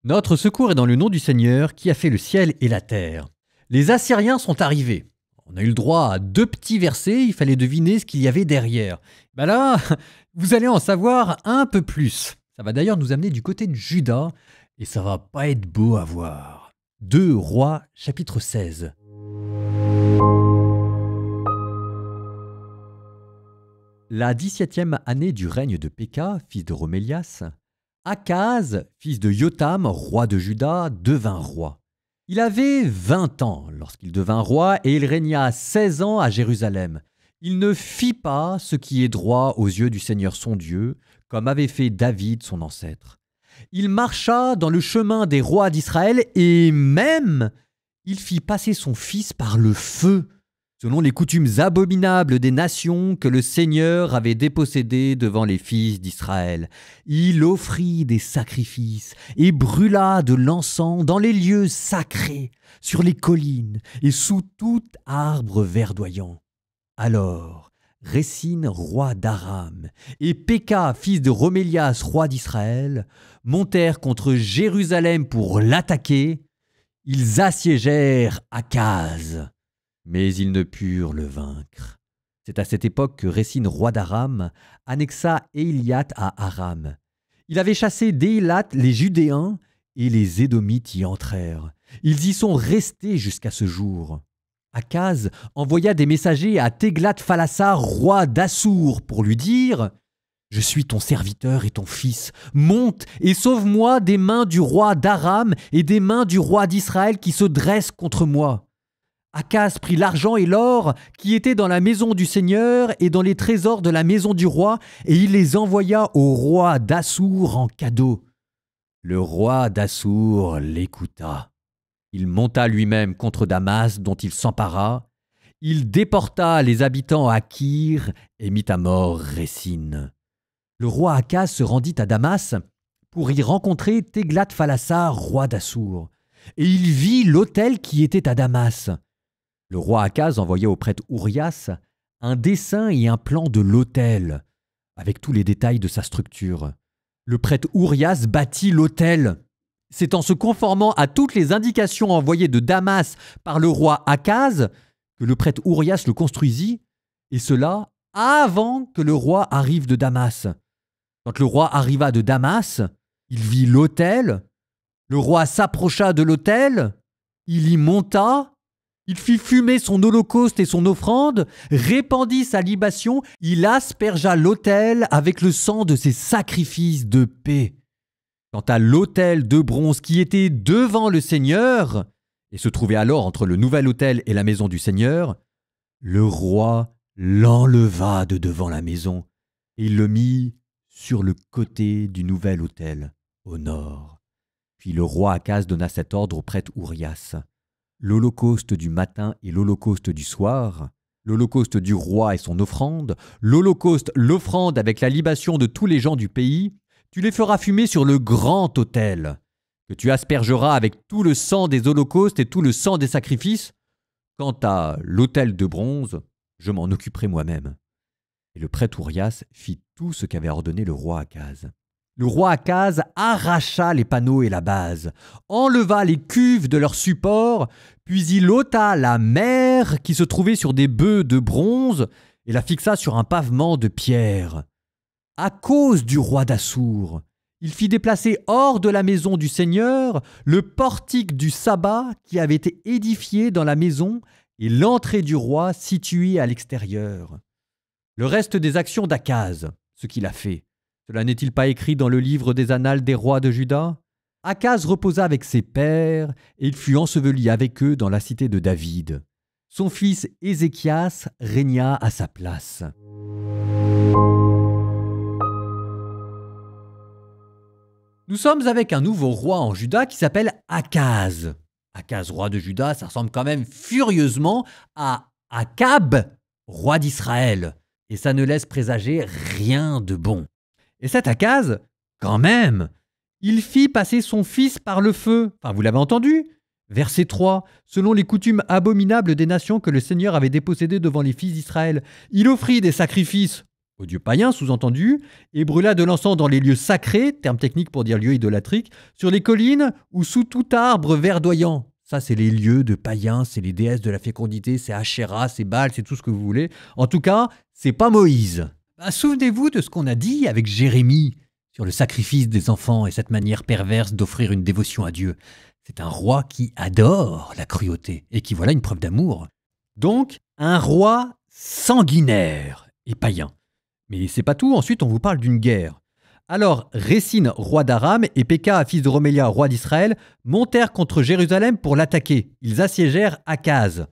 Notre secours est dans le nom du Seigneur qui a fait le ciel et la terre. Les Assyriens sont arrivés. On a eu le droit à 2 petits versets, il fallait deviner ce qu'il y avait derrière. Ben là, vous allez en savoir un peu plus. Ça va d'ailleurs nous amener du côté de Juda et ça va pas être beau à voir. 2 Rois, chapitre 16. La 17e année du règne de Péka, fils de Romélias, Akaz, fils de Yotam, roi de Juda, devint roi. Il avait 20 ans lorsqu'il devint roi et il régna 16 ans à Jérusalem. Il ne fit pas ce qui est droit aux yeux du Seigneur son Dieu, comme avait fait David son ancêtre. Il marcha dans le chemin des rois d'Israël et même il fit passer son fils par le feu, selon les coutumes abominables des nations que le Seigneur avait dépossédées devant les fils d'Israël. Il offrit des sacrifices et brûla de l'encens dans les lieux sacrés, sur les collines et sous tout arbre verdoyant. Alors, Récine, roi d'Aram, et Péka, fils de Romélias, roi d'Israël, montèrent contre Jérusalem pour l'attaquer. Ils assiégèrent Akaz, mais ils ne purent le vaincre. C'est à cette époque que Récine, roi d'Aram, annexa Éliat à Aram. Il avait chassé d'Élat les Judéens et les Édomites y entrèrent. Ils y sont restés jusqu'à ce jour. Akaz envoya des messagers à Téglat-Phalasar, roi d'Assour, pour lui dire « Je suis ton serviteur et ton fils. Monte et sauve-moi des mains du roi d'Aram et des mains du roi d'Israël qui se dressent contre moi. » Akaz prit l'argent et l'or qui étaient dans la maison du Seigneur et dans les trésors de la maison du roi, et il les envoya au roi d'Assour en cadeau. Le roi d'Assour l'écouta. Il monta lui-même contre Damas, dont il s'empara. Il déporta les habitants à Kir et mit à mort Récine. Le roi Akaz se rendit à Damas pour y rencontrer Téglat-Phalasar, roi d'Assour. Et il vit l'autel qui était à Damas. Le roi Akaz envoya au prêtre Urias un dessin et un plan de l'autel, avec tous les détails de sa structure. Le prêtre Urias bâtit l'autel. C'est en se conformant à toutes les indications envoyées de Damas par le roi Akaz que le prêtre Urias le construisit, et cela avant que le roi arrive de Damas. Quand le roi arriva de Damas, il vit l'autel, le roi s'approcha de l'autel, il y monta, il fit fumer son holocauste et son offrande, répandit sa libation, il aspergea l'autel avec le sang de ses sacrifices de paix. Quant à l'autel de bronze qui était devant le Seigneur, et se trouvait alors entre le nouvel autel et la maison du Seigneur, le roi l'enleva de devant la maison, et il le mit sur le côté du nouvel autel, au nord. Puis le roi Akaz donna cet ordre au prêtre Urias. L'holocauste du matin et l'holocauste du soir, l'holocauste du roi et son offrande, l'offrande avec la libation de tous les gens du pays, tu les feras fumer sur le grand autel, que tu aspergeras avec tout le sang des holocaustes et tout le sang des sacrifices. Quant à l'autel de bronze, je m'en occuperai moi-même. Et le prêtre Urias fit tout ce qu'avait ordonné le roi Akaz. Le roi Akaz arracha les panneaux et la base, enleva les cuves de leur support, puis il ôta la mer qui se trouvait sur des bœufs de bronze et la fixa sur un pavement de pierre. À cause du roi d'Assour, il fit déplacer hors de la maison du Seigneur le portique du sabbat qui avait été édifié dans la maison et l'entrée du roi située à l'extérieur. Le reste des actions d'Akaz, ce qu'il a fait, cela n'est-il pas écrit dans le livre des annales des rois de Juda? Akaz reposa avec ses pères et il fut enseveli avec eux dans la cité de David. Son fils Ézéchias régna à sa place. Nous sommes avec un nouveau roi en Juda qui s'appelle Akaz. Akaz, roi de Juda, ça ressemble quand même furieusement à Akab, roi d'Israël. Et ça ne laisse présager rien de bon. Et cet Akaz, quand même, il fit passer son fils par le feu. Enfin, vous l'avez entendu? Verset 3. Selon les coutumes abominables des nations que le Seigneur avait dépossédées devant les fils d'Israël, il offrit des sacrifices aux dieux païens sous-entendu, et brûla de l'encens dans les lieux sacrés, terme technique pour dire lieu idolatrique, sur les collines ou sous tout arbre verdoyant. Ça, c'est les lieux de païens, c'est les déesses de la fécondité, c'est Asherah, c'est Baal, c'est tout ce que vous voulez. En tout cas, c'est pas Moïse. Souvenez-vous de ce qu'on a dit avec Jérémie sur le sacrifice des enfants et cette manière perverse d'offrir une dévotion à Dieu. C'est un roi qui adore la cruauté et qui voilà une preuve d'amour. Donc, un roi sanguinaire et païen. Mais c'est pas tout, ensuite on vous parle d'une guerre. Alors, Récine, roi d'Aram, et Péka, fils de Romélia, roi d'Israël, montèrent contre Jérusalem pour l'attaquer. Ils assiégèrent Akaz.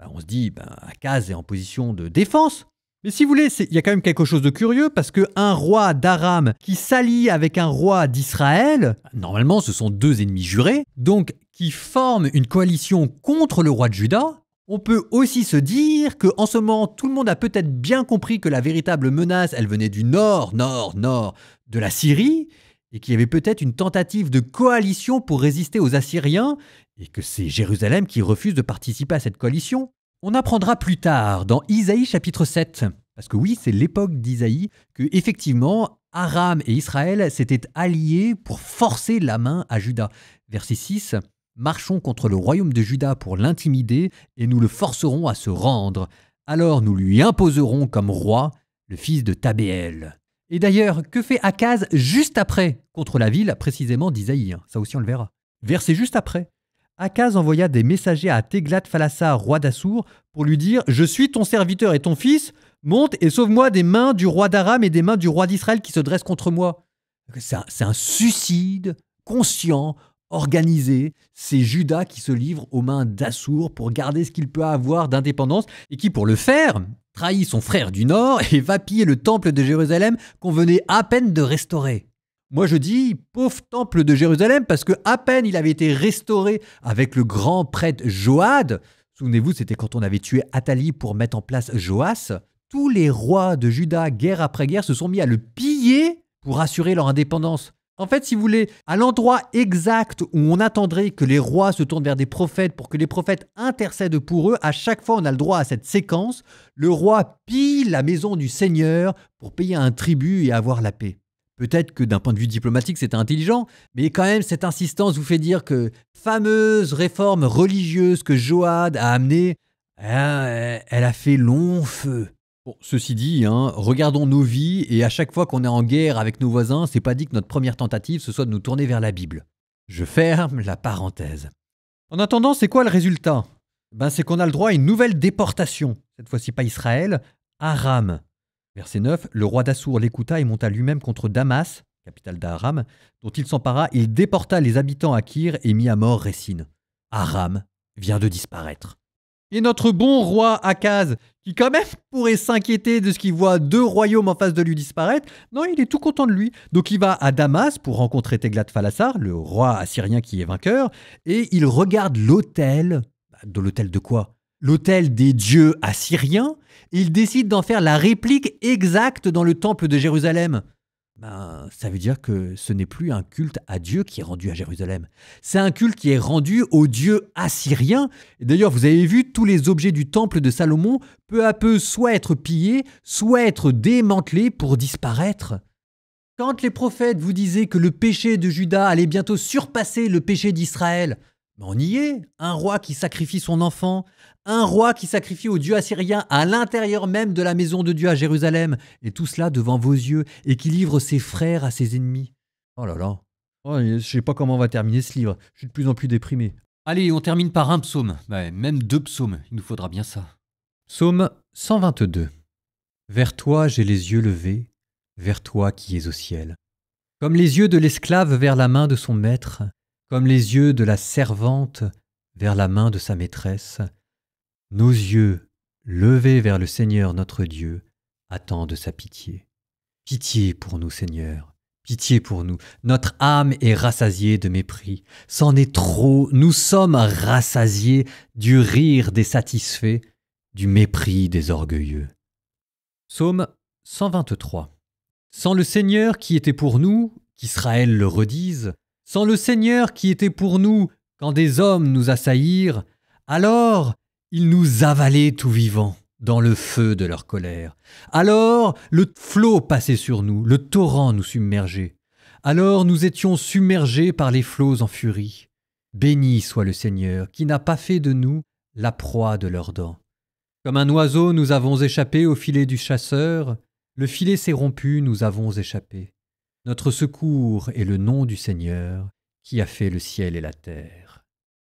On se dit, Akaz est en position de défense. Mais si vous voulez, il y a quand même quelque chose de curieux, parce qu'un roi d'Aram qui s'allie avec un roi d'Israël, normalement ce sont deux ennemis jurés, donc qui forment une coalition contre le roi de Juda, on peut aussi se dire qu'en ce moment, tout le monde a peut-être bien compris que la véritable menace, elle venait du nord de la Syrie, et qu'il y avait peut-être une tentative de coalition pour résister aux Assyriens, et que c'est Jérusalem qui refuse de participer à cette coalition. On apprendra plus tard, dans Isaïe chapitre 7, parce que oui, c'est l'époque d'Isaïe, que effectivement, Aram et Israël s'étaient alliés pour forcer la main à Juda. Verset 6, « Marchons contre le royaume de Juda pour l'intimider, et nous le forcerons à se rendre. Alors nous lui imposerons comme roi le fils de Tabéel. » Et d'ailleurs, que fait Akaz juste après, contre la ville précisément d'Isaïe? Ça aussi on le verra. Verset juste après. Akaz envoya des messagers à Téglat-Phalassa, roi d'Assour, pour lui dire « Je suis ton serviteur et ton fils, monte et sauve-moi des mains du roi d'Aram et des mains du roi d'Israël qui se dressent contre moi. » C'est un suicide conscient, organisé. C'est Juda qui se livre aux mains d'Assour pour garder ce qu'il peut avoir d'indépendance et qui, pour le faire, trahit son frère du Nord et va piller le temple de Jérusalem qu'on venait à peine de restaurer. Moi je dis, pauvre temple de Jérusalem, parce que à peine il avait été restauré avec le grand prêtre Joad. Souvenez-vous, c'était quand on avait tué Athalie pour mettre en place Joas. Tous les rois de Juda, guerre après guerre, se sont mis à le piller pour assurer leur indépendance. En fait, si vous voulez, à l'endroit exact où on attendrait que les rois se tournent vers des prophètes pour que les prophètes intercèdent pour eux, à chaque fois on a le droit à cette séquence, le roi pille la maison du Seigneur pour payer un tribut et avoir la paix. Peut-être que d'un point de vue diplomatique, c'était intelligent, mais quand même, cette insistance vous fait dire que fameuse réforme religieuse que Joad a amenée, elle a fait long feu. Bon, ceci dit, regardons nos vies, et à chaque fois qu'on est en guerre avec nos voisins, c'est pas dit que notre première tentative, ce soit de nous tourner vers la Bible. Je ferme la parenthèse. En attendant, c'est quoi le résultat? C'est qu'on a le droit à une nouvelle déportation. Cette fois-ci pas Israël, Aram. Verset 9, le roi d'Assour l'écouta et monta lui-même contre Damas, capitale d'Aram, dont il s'empara, il déporta les habitants à Kir et mit à mort Récine. Aram vient de disparaître. Et notre bon roi Akaz, qui quand même pourrait s'inquiéter de ce qu'il voit deux royaumes en face de lui disparaître, non, il est tout content de lui. Donc il va à Damas pour rencontrer Téglat-Phalassa, le roi assyrien qui est vainqueur, et il regarde l'autel. De l'autel de quoi? L'autel des dieux assyriens, et il décide d'en faire la réplique exacte dans le temple de Jérusalem. Ça veut dire que ce n'est plus un culte à Dieu qui est rendu à Jérusalem. C'est un culte qui est rendu aux dieux assyriens. Et d'ailleurs, vous avez vu, tous les objets du temple de Salomon, peu à peu, soit être pillés, soit être démantelés pour disparaître. Quand les prophètes vous disaient que le péché de Juda allait bientôt surpasser le péché d'Israël, on y est, un roi qui sacrifie son enfant, un roi qui sacrifie au dieu assyrien à l'intérieur même de la maison de Dieu à Jérusalem, et tout cela devant vos yeux, et qui livre ses frères à ses ennemis. Oh là là, je sais pas comment on va terminer ce livre, je suis de plus en plus déprimé. Allez, on termine par un psaume, même deux psaumes, il nous faudra bien ça. Psaume 122. Vers toi j'ai les yeux levés, vers toi qui es au ciel. Comme les yeux de l'esclave vers la main de son maître, comme les yeux de la servante vers la main de sa maîtresse, nos yeux, levés vers le Seigneur notre Dieu, attendent sa pitié. Pitié pour nous, Seigneur, pitié pour nous. Notre âme est rassasiée de mépris. C'en est trop, nous sommes rassasiés du rire des satisfaits, du mépris des orgueilleux. Psaume 123. Sans le Seigneur qui était pour nous, qu'Israël le redise, sans le Seigneur qui était pour nous quand des hommes nous assaillirent, alors ils nous avalaient tout vivants. dans le feu de leur colère. Alors le flot passait sur nous, le torrent nous submergeait. Alors nous étions submergés par les flots en furie. Béni soit le Seigneur, qui n'a pas fait de nous la proie de leurs dents. Comme un oiseau, nous avons échappé au filet du chasseur. Le filet s'est rompu, nous avons échappé. Notre secours est le nom du Seigneur, qui a fait le ciel et la terre.